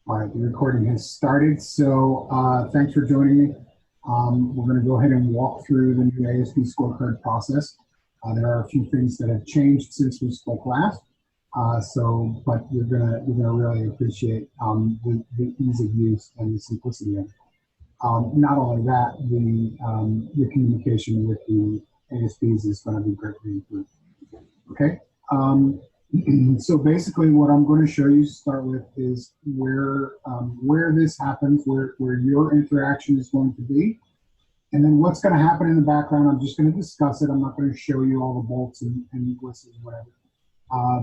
All right, the recording has started, so thanks for joining me. We're going to go ahead and walk through the new ASP Scorecard process. There are a few things that have changed since we spoke last, but you're gonna really appreciate the ease of use and the simplicity of it. Not only that, the communication with the ASPs is going to be greatly improved. Okay. So basically what I'm going to show you to start with is where this happens, where your interaction is going to be. And then what's going to happen in the background, I'm just going to discuss it. I'm not going to show you all the bolts and whistles and whatever.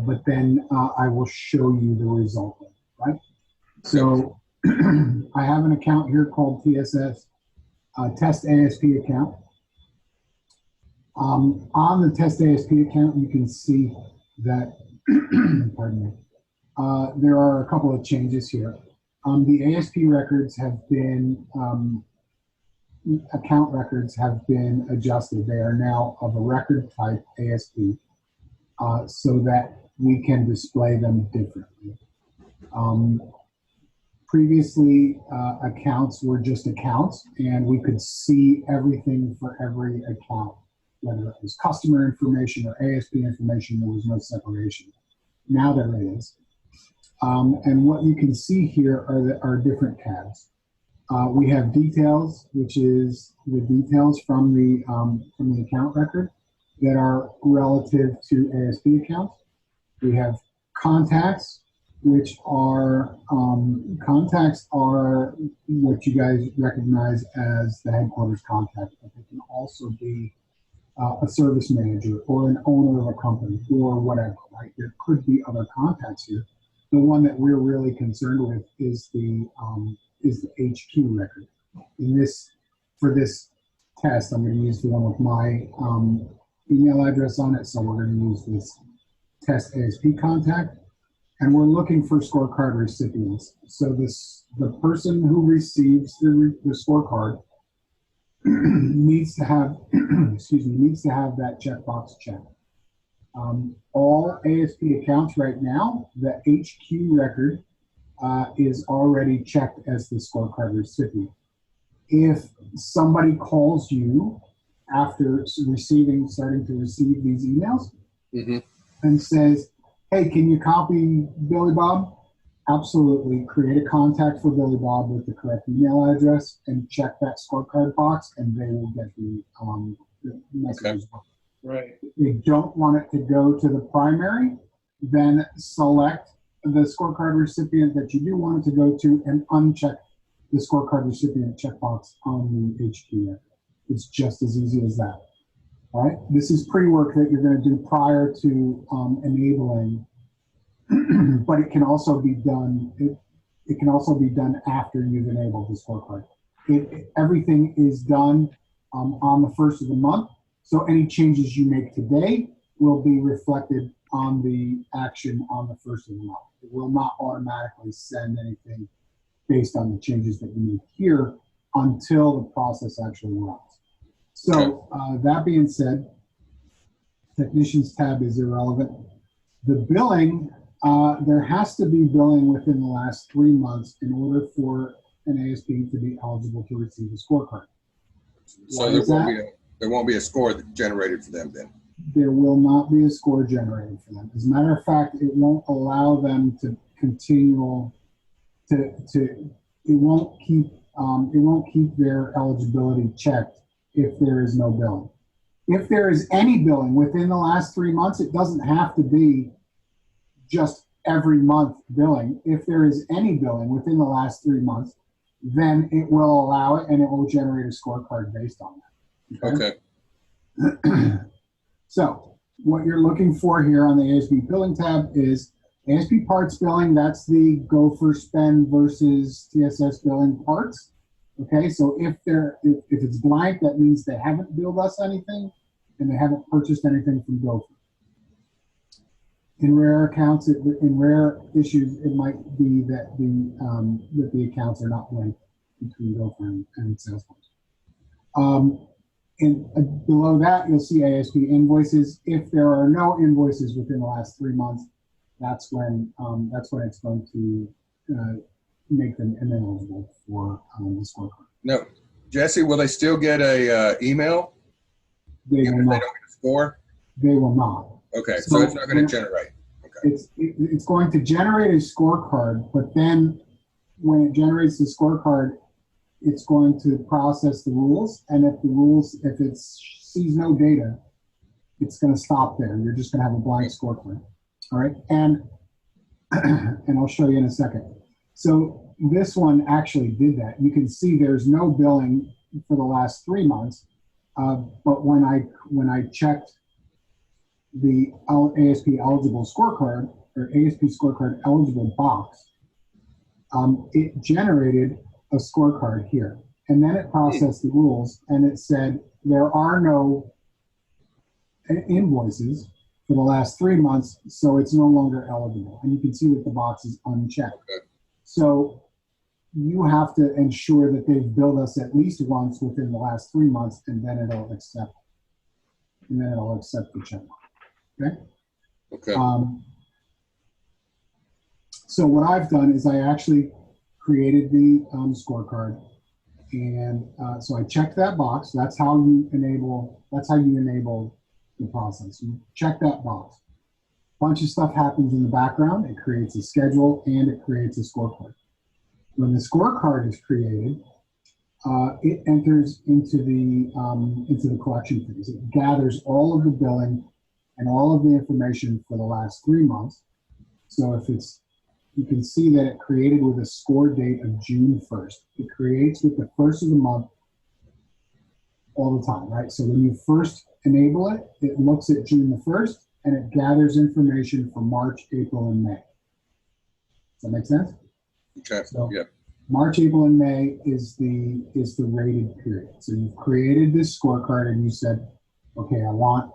But then I will show you the result, right? So I have an account here called TSS, Test ASP account. On the Test ASP account, you can see that pardon me. There are a couple of changes here. The ASP records have been, account records have been adjusted. They are now of a record type ASP so that we can display them differently. Previously, accounts were just accounts, and we could see everything for every account. Whether it was customer information or ASP information, there was no separation. Now there is. And what you can see here are different tabs. We have details, which is the details from the account record that are relative to ASP accounts. We have contacts, which are what you guys recognize as the headquarters contact, but they can also be a service manager or an owner of a company or whatever, right? There could be other contacts here. The one that we're really concerned with is the HQ record. For this test, I'm going to use the one with my email address on it. So we're going to use this test ASP contact, and we're looking for scorecard recipients. So the person who receives the scorecard needs to have that checkbox checked. All ASP accounts right now, the HQ record is already checked as the scorecard recipient. If somebody calls you after starting to receive these emails and says, "Hey, can you copy Billy Bob?" Absolutely. Create a contact for Billy Bob with the correct email address and check that scorecard box, and they will get the message as well. Right. If you don't want it to go to the primary, then select the scorecard recipient that you do want it to go to and uncheck the scorecard recipient checkbox on the HQ record. It's just as easy as that. All right. This is pre-work that you're going to do prior to enabling. But it can also be done. It can also be done after you've enabled the scorecard. Everything is done on the first of the month. So any changes you make today will be reflected on the action on the first of the month. It will not automatically send anything based on the changes that you make here until the process actually runs. So that being said, technicians tab is irrelevant. The billing. There has to be billing within the last 3 months in order for an ASP to be eligible to receive a scorecard. So there won't be a score generated for them then? There will not be a score generated for them. As a matter of fact, it won't allow them to continue it won't keep their eligibility checked if there is no billing. If there is any billing within the last 3 months, it doesn't have to be just every month billing. If there is any billing within the last 3 months, then it will allow it and it will generate a scorecard based on that. Okay. So what you're looking for here on the ASP billing tab is ASP parts billing. That's the Gopher spend versus TSS billing parts. Okay, so if it's blank, that means they haven't billed us anything and they haven't purchased anything from Gopher. In rare accounts, in rare issues, it might be that the accounts are not linked between Gopher and Salesforce. And below that, you'll see ASP invoices. If there are no invoices within the last 3 months, that's when it's going to make them ineligible for the scorecard. No, Jesse, will they still get a email? They Even will if they not. don't get a score? They will not. Okay, so it's not going to generate. Okay. It's going to generate a scorecard, but then when it generates the scorecard, it's going to process the rules, and if it sees no data, it's going to stop there. You're just going to have a blank scorecard. All right, and I'll show you in a second. So this one actually did that. You can see there's no billing for the last 3 months, but when I checked the ASP eligible scorecard or ASP scorecard eligible box, it generated a scorecard here. And then it processed the rules and it said there are no invoices for the last 3 months, so it's no longer eligible. And you can see that the box is unchecked. Okay. So you have to ensure that they've billed us at least once within the last 3 months, and then it'll accept. And then it'll accept the check. Okay. Okay. So what I've done is I actually created the scorecard, and so I checked that box. That's how you enable. That's how you enable the process. You check that box. A bunch of stuff happens in the background. It creates a schedule and it creates a scorecard. When the scorecard is created, it enters into the collection phase. It gathers all of the billing and all of the information for the last 3 months. So if it's, you can see that it created with a score date of June 1st. It creates with the first of the month all the time, right? So when you first enable it, it looks at June the 1st and it gathers information for March, April, and May. Does that make sense? Okay. So yeah. March, April, and May is the rated period. So you've created this scorecard and you said, okay, I want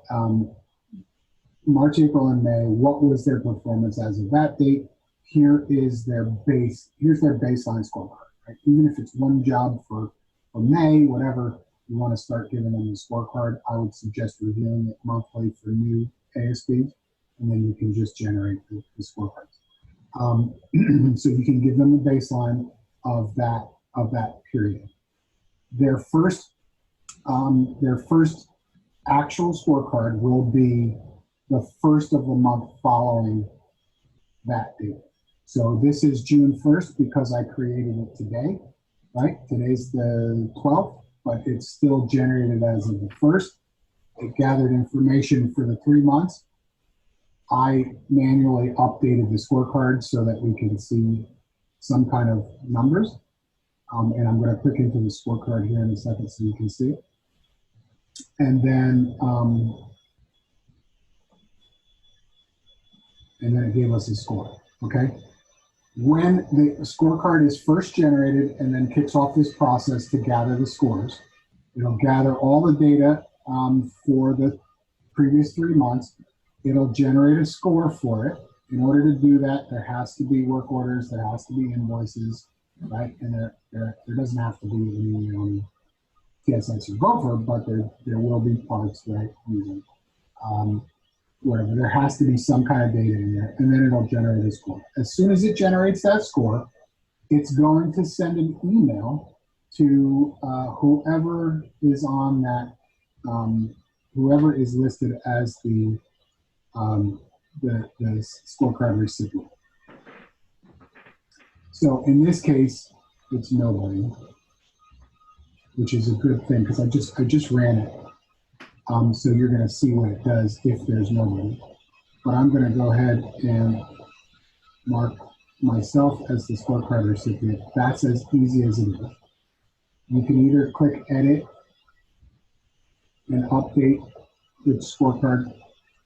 March, April, and May. What was their performance as of that date? Here is their base. Here's their baseline scorecard. Right? Even if it's one job for May, whatever you want to start giving them the scorecard, I would suggest reviewing it monthly for new ASPs, and then you can just generate the scorecards. So you can give them the baseline of that period. Their first actual scorecard will be the first of the month following that date. So this is June 1st because I created it today, right? Today's the 12th, but it's still generated as of the 1st. It gathered information for the 3 months. I manually updated the scorecard so that we can see some kind of numbers. And I'm going to click into the scorecard here in a second so you can see it. And then it gave us a score, okay? When the scorecard is first generated and then kicks off this process to gather the scores, it'll gather all the data for the previous 3 months. It'll generate a score for it. In order to do that, there has to be work orders, there has to be invoices, right? And there doesn't have to be any TSX or Gopher, but there will be parts, right, using whatever. There has to be some kind of data in there, and then it'll generate a score. As soon as it generates that score, it's going to send an email to whoever is on that, whoever is listed as the scorecard recipient. So in this case, it's nobody, which is a good thing because I just ran it. So you're going to see what it does if there's nobody. But I'm going to go ahead and mark myself as the scorecard recipient. That's as easy as it is. You can either click edit and update the scorecard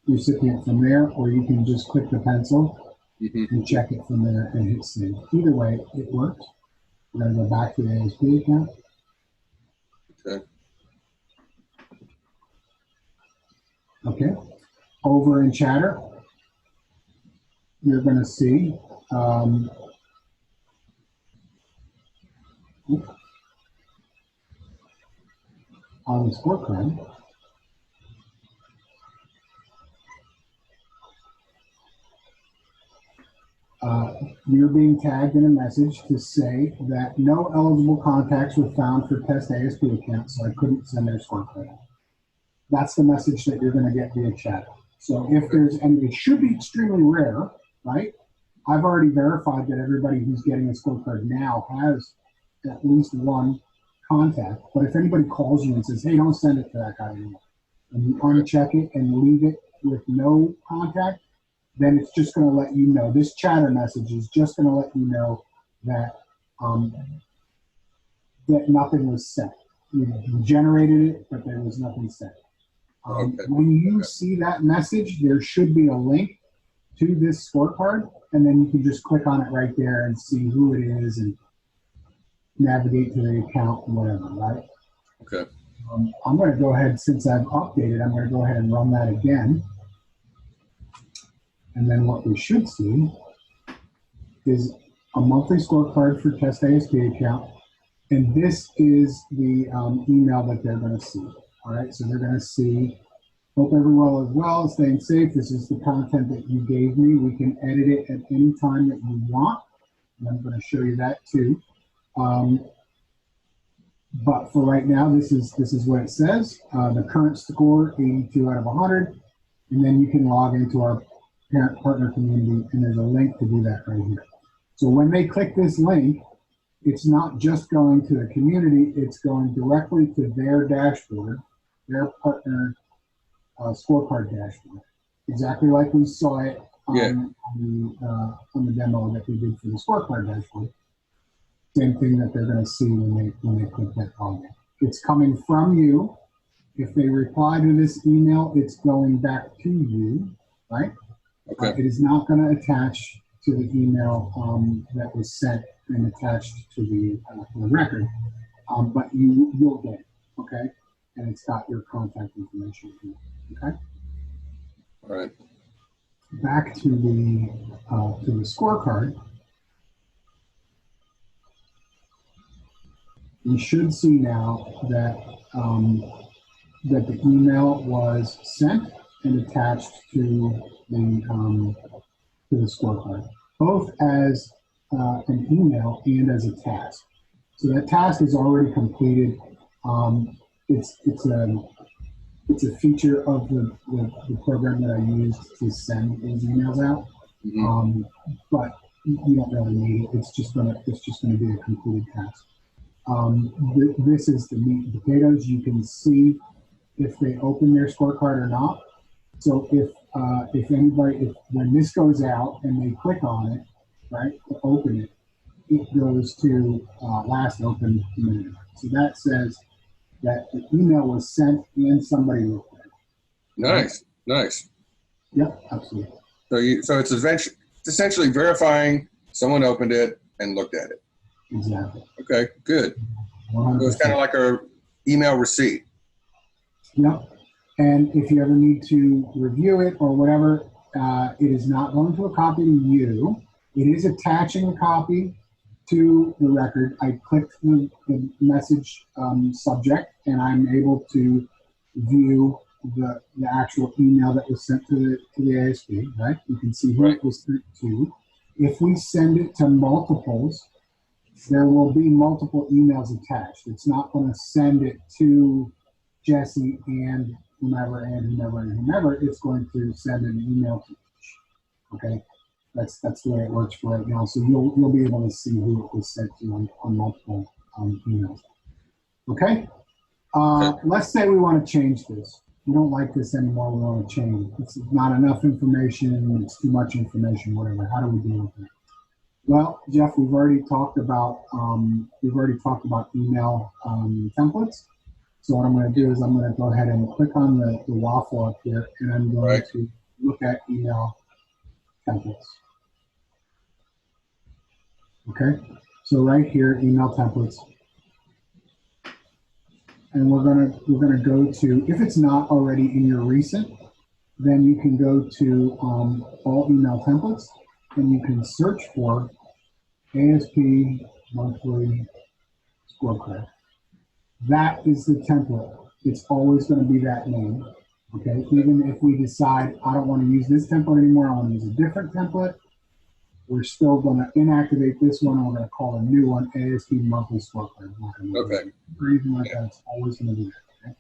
recipient from there, or you can just click the pencil and check it from there and hit save. Either way, it works. We're going to go back to the ASP account. Okay. Okay. Over in Chatter, you're going to see on the scorecard, you're being tagged in a message to say that no eligible contacts were found for test ASP account, so I couldn't send their scorecard out. That's the message that you're going to get via chat. So if there's, and it should be extremely rare, right? I've already verified that everybody who's getting a scorecard now has at least one contact. But if anybody calls you and says, hey, don't send it to that guy anymore, and you uncheck it and leave it with no contact, then it's just going to let you know. This chatter message is just going to let you know that that nothing was sent. You generated it, but there was nothing sent. When you see that message, there should be a link to this scorecard, and then you can just click on it right there and see who it is and navigate to the account and whatever, right? Okay. I'm going to go ahead, since I've updated, I'm going to go ahead and run that again. And then what we should see is a monthly scorecard for test ASP account. And this is the email that they're going to see. All right, so they're going to see, hope everyone is well, staying safe. This is the content that you gave me. We can edit it at any time that you want. And I'm going to show you that too. But for right now, this is what it says. The current score, 82 out of 100. And then you can log into our parent partner community, and there's a link to do that right here. So when they click this link, it's not just going to the community, it's going directly to their dashboard, their partner scorecard dashboard. Exactly like we saw it on the demo that we did for the scorecard dashboard. Same thing that they're going to see when they click that login. It's coming from you. If they reply to this email, it's going back to you, right? Okay. It is not going to attach to the email that was sent and attached to the record, but you'll get it, okay? And it's got your contact information here, okay? All right. Back to the scorecard. You should see now that that the email was sent and attached to the scorecard, both as an email and as a task. So that task is already completed. It's a feature of the program that I used to send those emails out. Mm-hmm. But you don't really need it. It's just gonna be a completed task. This is the meat and potatoes. You can see if they open their scorecard or not. So if when this goes out and they click on it, right, to open it, it goes to last open minute. So that says that the email was sent and somebody looked at it. Nice, nice. Yep, absolutely. So it's essentially verifying someone opened it and looked at it. Exactly. Okay, good. 100%. So it's kind of like a email receipt. Yep. And if you ever need to review it or whatever, it is not going to a copy to you. It is attaching a copy to the record. I clicked the message subject, and I'm able to view the actual email that was sent to the ASP, right? You can see who it was sent to. If we send it to multiples, there will be multiple emails attached. It's not going to send it to Jesse and whomever and whomever and whomever. It's going to send an email to each. Okay, that's the way it works for right now. So you'll be able to see who it was sent to on multiple emails. Okay. Let's say we want to change this. We don't like this anymore. We want to change it. It's not enough information. It's too much information. Whatever. How do we deal with it? Well, Jeff, we've already talked about email templates. So what I'm going to do is I'm going to go ahead and click on the waffle up here, and I'm going to look at email templates. Okay, so right here, email templates, and we're gonna go to, if it's not already in your recent, then you can go to all email templates, and you can search for ASP monthly scorecard. That is the template. It's always going to be that name. Okay. Even if we decide I don't want to use this template anymore, I want to use a different template, We're still going to inactivate this one, and we're going to call a new one ASP monthly scorecard. Okay. Or anything like that. It's always going to be there. Okay?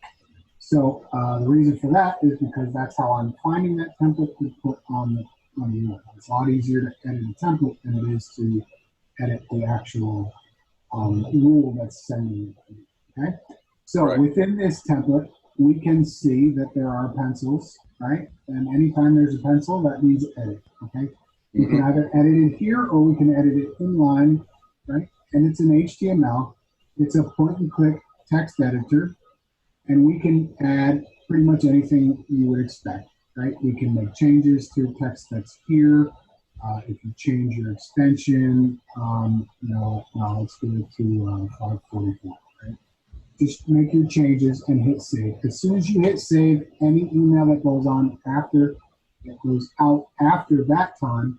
So the reason for that is because that's how I'm finding that template to put on the email. It's a lot easier to edit a template than it is to edit the actual rule that's sending it. Okay. So Right. within this template, we can see that there are pencils, right? And anytime there's a pencil, that means edit. Okay. We can either edit it here or we can edit it inline, right? And it's an HTML. It's a point and click text editor. And we can add pretty much anything you would expect, right? We can make changes to text that's here. If you change your extension, let's go to 544, right? Just make your changes and hit save. As soon as you hit save, any email that goes on after, that goes out after that time,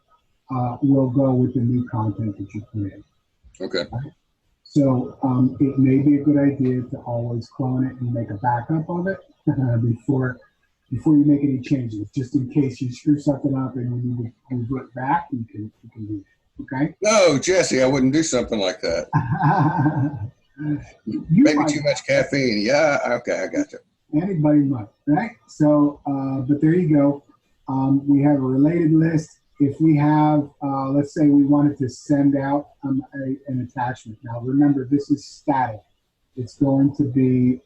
will go with the new content that you create. Okay. Right? So it may be a good idea to always clone it and make a backup of it before you make any changes, just in case you screw something up and you need to revert back. You can do that. Okay. No, Jesse, I wouldn't do something like that. Maybe too much caffeine. Yeah. Okay, I got you. Anybody might, right? So, but there you go. We have a related list. If we have, let's say we wanted to send out an attachment. Now, remember, this is static. It's going to be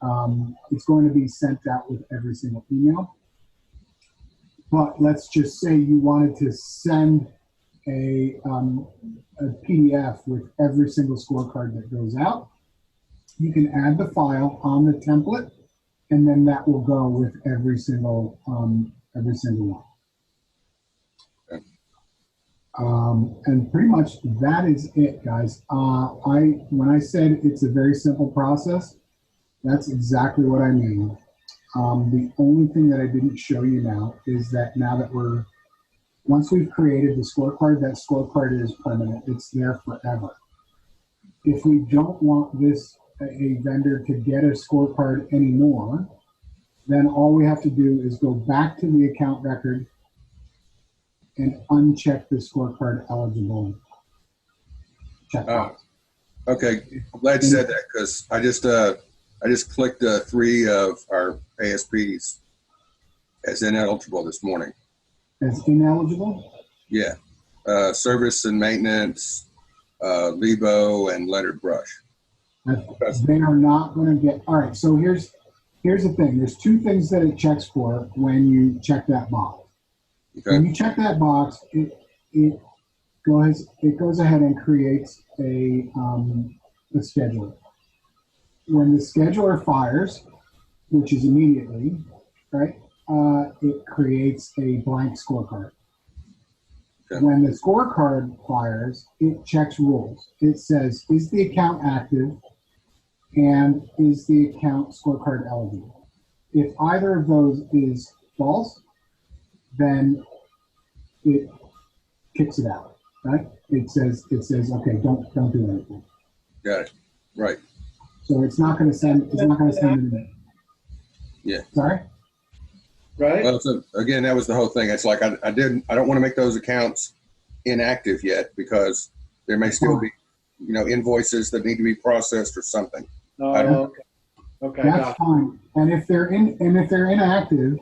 sent out with every single email. But let's just say you wanted to send a PDF with every single scorecard that goes out. You can add the file on the template, and then that will go with every single one. And pretty much that is it, guys. When I said it's a very simple process, that's exactly what I mean. The only thing that I didn't show you now is that once we've created the scorecard, that scorecard is permanent. It's there forever. If we don't want a vendor to get a scorecard anymore, then all we have to do is go back to the account record and uncheck the scorecard eligible checkbox. Okay, I'm glad you said that, because I just clicked 3 of our ASPs as ineligible this morning. As ineligible? Yeah, service and maintenance, Lebo, and lettered brush. They are not going to get. All right. So here's the thing. There's 2 things that it checks for when you check that box. Okay. When you check that box, it goes ahead and creates a scheduler. When the scheduler fires, which is immediately, right? It creates a blank scorecard. Okay. When the scorecard fires, it checks rules. It says, is the account active, and is the account scorecard eligible? If either of those is false, then it kicks it out, right? It says, okay, don't do anything. Got it. Right. So it's not going to send anything. Yeah. Sorry? Right. Well, so again, that was the whole thing. It's like I don't want to make those accounts inactive yet, because there may still be, invoices that need to be processed or something. Oh, okay. That's fine. And if they're inactive,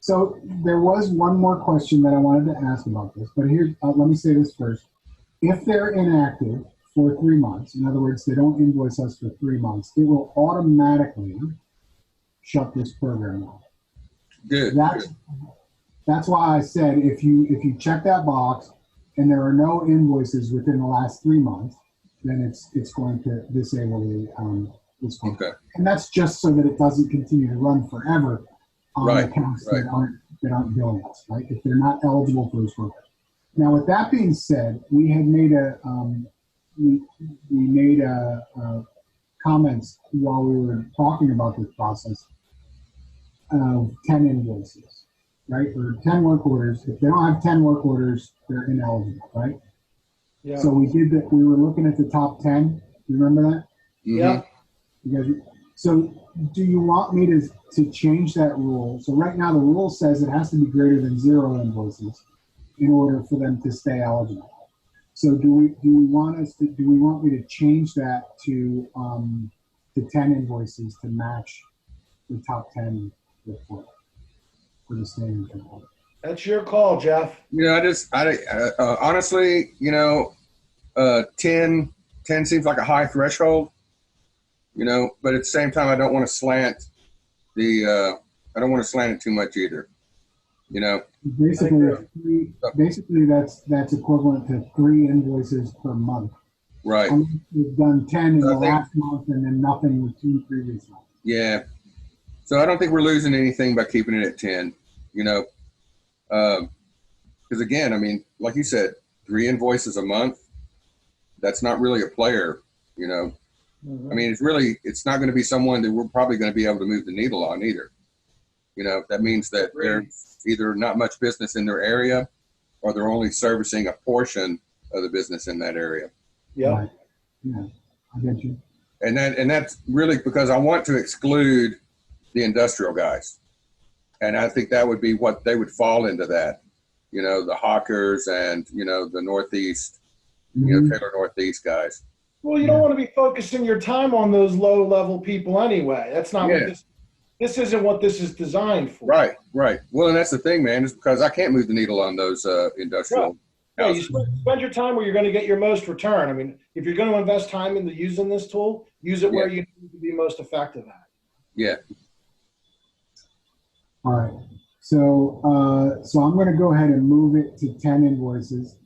so there was one more question that I wanted to ask about this, but here, let me say this first. If they're inactive for 3 months, in other words, they don't invoice us for 3 months, it will automatically shut this program off. Good. That's why I said if you check that box and there are no invoices within the last 3 months, then it's going to disable this one. Okay. And that's just so that it doesn't continue to run forever on Right. accounts that aren't billing us, right? If they're not eligible for this program. Now, with that being said, we had made comments while we were talking about this process of 10 invoices, right? Or 10 work orders. If they don't have 10 work orders, they're ineligible, right? Yeah. So we did that. We were looking at the top 10. You remember that? Yeah. So do you want me to change that rule? So right now the rule says it has to be greater than 0 invoices in order for them to stay eligible. So do we want me to change that to 10 invoices to match the top 10 report for the standing report? That's your call, Jeff. You know, honestly, you know, 10 seems like a high threshold, you know, but at the same time, I don't want to slant it too much either, you know. Basically that's equivalent to 3 invoices per month. Right. We've done 10 in the last month and then nothing with 2 previous months. Yeah. So I don't think we're losing anything by keeping it at 10, you know. Because again, I mean, like you said, 3 invoices a month, that's not really a player, you know. Mm-hmm. I mean, it's not going to be someone that we're probably going to be able to move the needle on either. You know, that means that there's either not much business in their area or they're only servicing a portion of the business in that area. Yeah. Right. Yeah, I get you. And that's really because I want to exclude the industrial guys. And I think that would be what they would fall into that. You know, the hawkers and, you know, the Northeast, you know, Taylor Northeast guys. Well, you don't want to be focusing your time on those low-level people anyway. That's not what this isn't what this is designed for. Right. Well, and that's the thing, man, is because I can't move the needle on those industrial houses. You spend your time where you're going to get your most return. I mean, if you're going to invest time into using this tool, use it where you need to be most effective at. Yeah. All right. So I'm going to go ahead and move it to 10 invoices.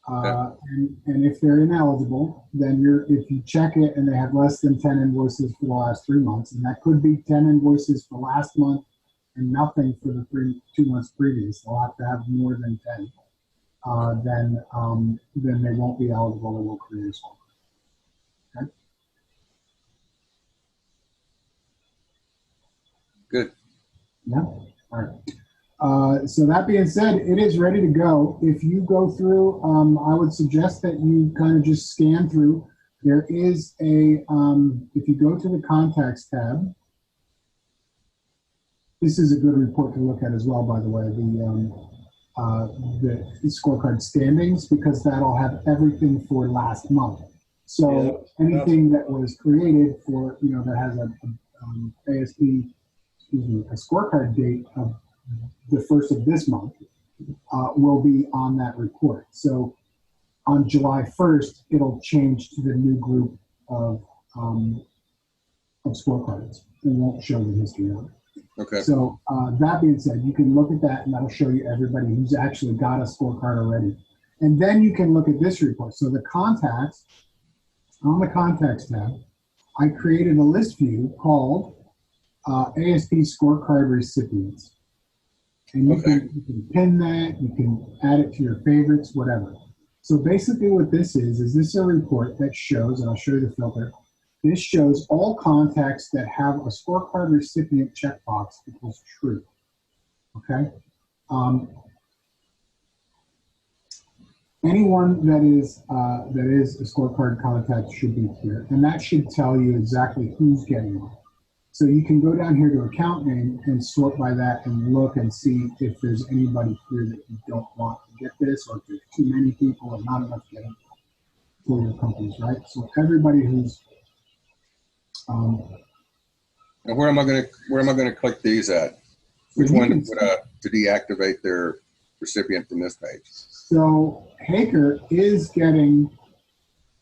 And if they're ineligible, then if you check it and they have less than 10 invoices for the last 3 months, and that could be 10 invoices for last month and nothing for the 2 months previous, they'll have to have more than 10. Then they won't be eligible and we'll create a score. Okay. Good. Yeah. All right. So that being said, it is ready to go. If you go through, I would suggest that you kind of just scan through. There is if you go to the contacts tab, this is a good report to look at as well, by the way, the scorecard standings, because that'll have everything for last month. So anything that was created for, you know, that has ASP, a scorecard date of the first of this month will be on that report. So on July 1st, it'll change to the new group of scorecards. It won't show the history of it. Okay. So that being said, you can look at that and that'll show you everybody who's actually got a scorecard already. And then you can look at this report. So the contacts, on the contacts tab, I created a list view called ASP Scorecard Recipients. And you can pin that, you can add it to your favorites, whatever. So basically what this is this is a report that shows, and I'll show you the filter, this shows all contacts that have a scorecard recipient checkbox equals true, okay? Anyone that is a scorecard contact should be here, and that should tell you exactly who's getting it. So you can go down here to account name and sort by that and look and see if there's anybody here that you don't want to get this, or if there's too many people or not enough getting for your companies, right? So everybody who's And where am I going to click these at? Which one to deactivate their recipient from this page? So Haker is getting,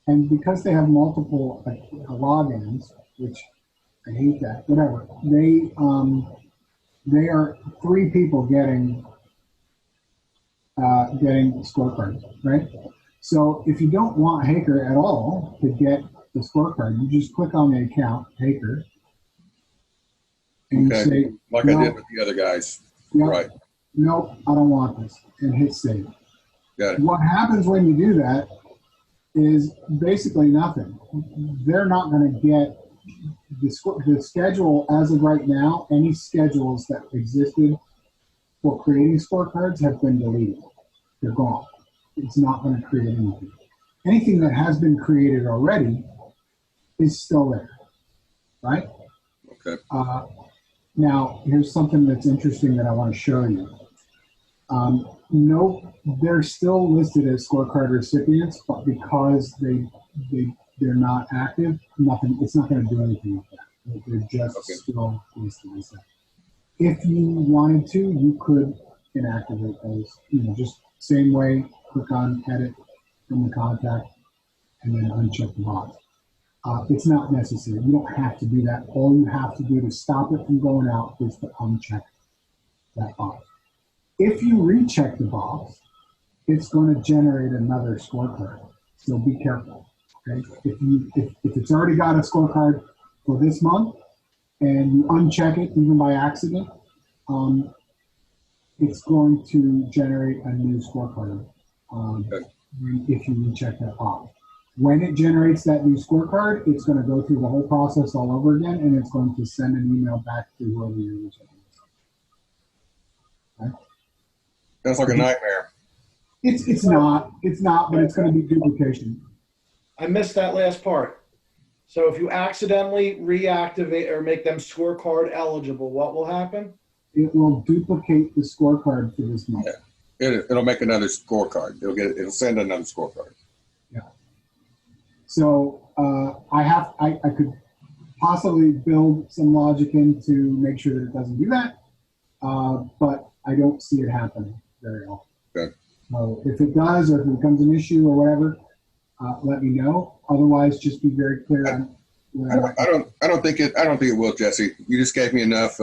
and because they have multiple logins, which I hate that, whatever, they are 3 people getting scorecards, right? So if you don't want Haker at all to get the scorecard, you just click on the account, Haker, and you say, like I did with the other guys. Nope, right. Nope, I don't want this, and hit save. Got it. What happens when you do that is basically nothing. They're not going to get the schedule as of right now. Any schedules that existed for creating scorecards have been deleted. They're gone. It's not going to create anything. Anything that has been created already is still there, right? Okay. Now, here's something that's interesting that I want to show you. No, they're still listed as scorecard recipients, but because they're not active, nothing. It's not going to do anything with that. They're just Okay. still listed as that. If you wanted to, you could inactivate those. Just same way. Click on edit from the contact, and then uncheck the box. It's not necessary. You don't have to do that. All you have to do to stop it from going out is to uncheck that box. If you recheck the box, it's going to generate another scorecard. So be careful. Okay. If it's already got a scorecard for this month and you uncheck it even by accident, it's going to generate a new scorecard if you recheck that box. When it generates that new scorecard, it's going to go through the whole process all over again, and it's going to send an email back to whoever you're rechecking. Okay? That's like a nightmare. It's not, but it's going to be duplication. I missed that last part. So if you accidentally reactivate or make them scorecard eligible, what will happen? It will duplicate the scorecard for this month. Yeah. It'll make another scorecard. It'll send another scorecard. Yeah. So I could possibly build some logic in to make sure that it doesn't do that, but I don't see it happening very often. Okay. So if it does, or if it becomes an issue or whatever, let me know. Otherwise, just be very clear on. I don't think it will, Jesse. You just gave me enough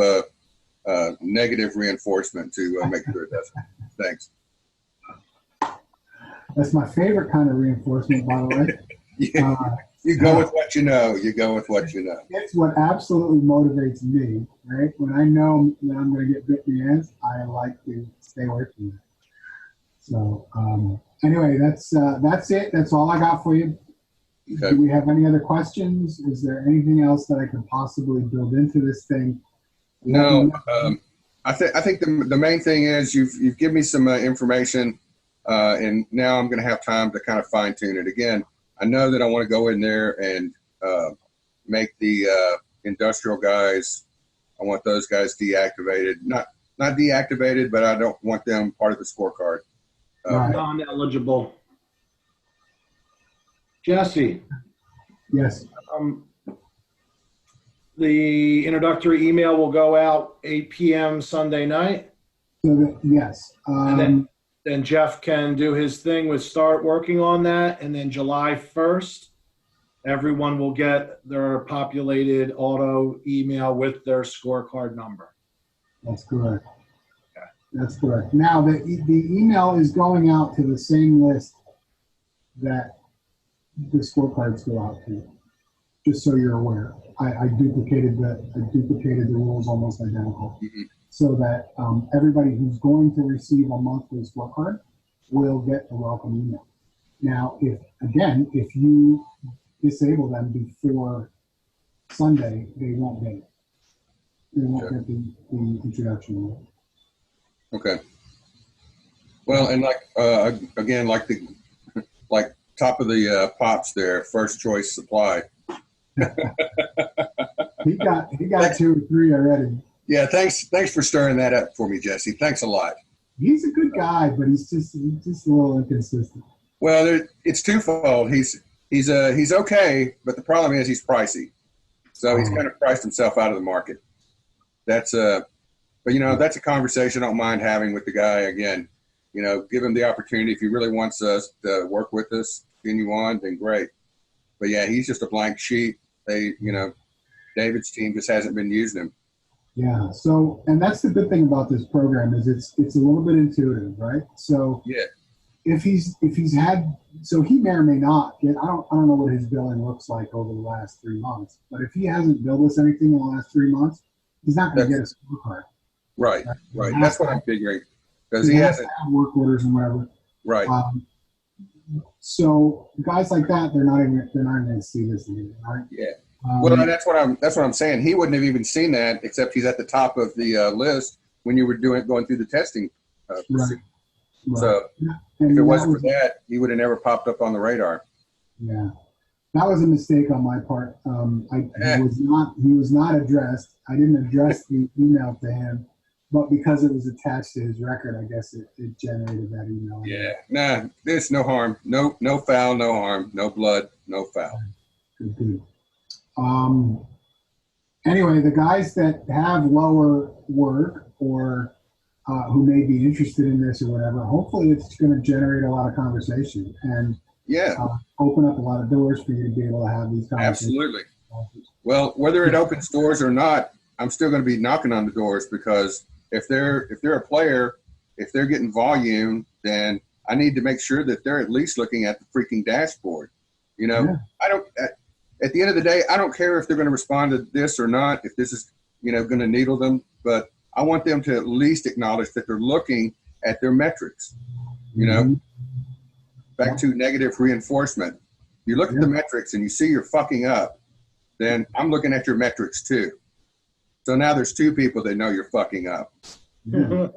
negative reinforcement to make sure it doesn't. Thanks. That's my favorite kind of reinforcement, by the way. Yeah. You go with what you know. You go with what you know. It's what absolutely motivates me, right? When I know that I'm going to get bit in the ass, I like to stay away from it. So anyway, that's it. That's all I got for you. Okay. Do we have any other questions? Is there anything else that I could possibly build into this thing? No, I think the main thing is you've given me some information, and now I'm going to have time to kind of fine tune it again. I know that I want to go in there and make the industrial guys. I want those guys deactivated, not deactivated, but I don't want them part of the scorecard. Right. Non-eligible. Jesse. Yes. The introductory email will go out 8 p.m. Sunday night. So yes. And then Jeff can do his thing with start working on that. And then July 1st, everyone will get their populated auto email with their scorecard number. That's correct. Okay. That's correct. Now, the email is going out to the same list that the scorecards go out to, just so you're aware. I duplicated the rules almost identical, so that everybody who's going to receive a monthly scorecard will get a welcome email. Now, if you disable them before Sunday, they won't get it. They won't get the introduction email. Okay. Well, and again, like top of the pops there, first choice supply. He got 2 or 3 already. Yeah, thanks for stirring that up for me, Jesse. Thanks a lot. He's a good guy, but he's just a little inconsistent. Well, it's twofold. He's okay, but the problem is he's pricey. So he's kind of priced himself out of the market. But that's a conversation I don't mind having with the guy. Again, give him the opportunity. If he really wants us to work with us, continue on, then great. But yeah, he's just a blank sheet. David's team just hasn't been using him. Yeah. So, and that's the good thing about this program is it's a little bit intuitive, right? So yeah, if he's had, so he may or may not get. I don't know what his billing looks like over the last 3 months, but if he hasn't billed us anything in the last 3 months, he's not going to get a scorecard. Right. That's what I'm figuring, because he hasn't work orders and whatever. Right. So guys like that, they're not even going to see this anymore, right? Yeah. Well, that's what I'm saying. He wouldn't have even seen that, except he's at the top of the list when you were going through the testing procedure. Right. So if it wasn't for that, he would have never popped up on the radar. Yeah, that was a mistake on my part. He was not addressed. I didn't address the email to him but because it was attached to his record, I guess it generated that email. Yeah. Nah, there's no harm. No foul, no harm. No blood, no foul. Good. Anyway, the guys that have lower work or who may be interested in this or whatever, hopefully it's going to generate a lot of conversation and open up a lot of doors for you to be able to have these conversations. Absolutely. Well, whether it opens doors or not, I'm still going to be knocking on the doors, because if they're a player, if they're getting volume, then I need to make sure that they're at least looking at the freaking dashboard. You know, I don't. At the end of the day, I don't care if they're going to respond to this or not, if this is, going to needle them, but I want them to at least acknowledge that they're looking at their metrics. Back to negative reinforcement. You look at the metrics and you see you're fucking up, then I'm looking at your metrics too. So now there's two people that know you're fucking up. And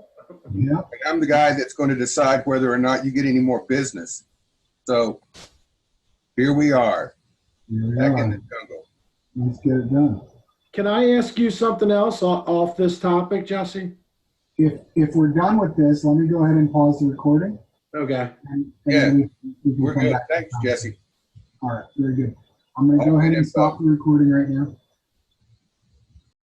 I'm the guy that's going to decide whether or not you get any more business. So here we are. Back in the jungle. Let's get it done. Can I ask you something else off this topic, Jesse? If we're done with this, let me go ahead and pause the recording. Okay. And we're good. Thanks, Jesse. All right, very good. I'm going to go ahead and stop the recording right now.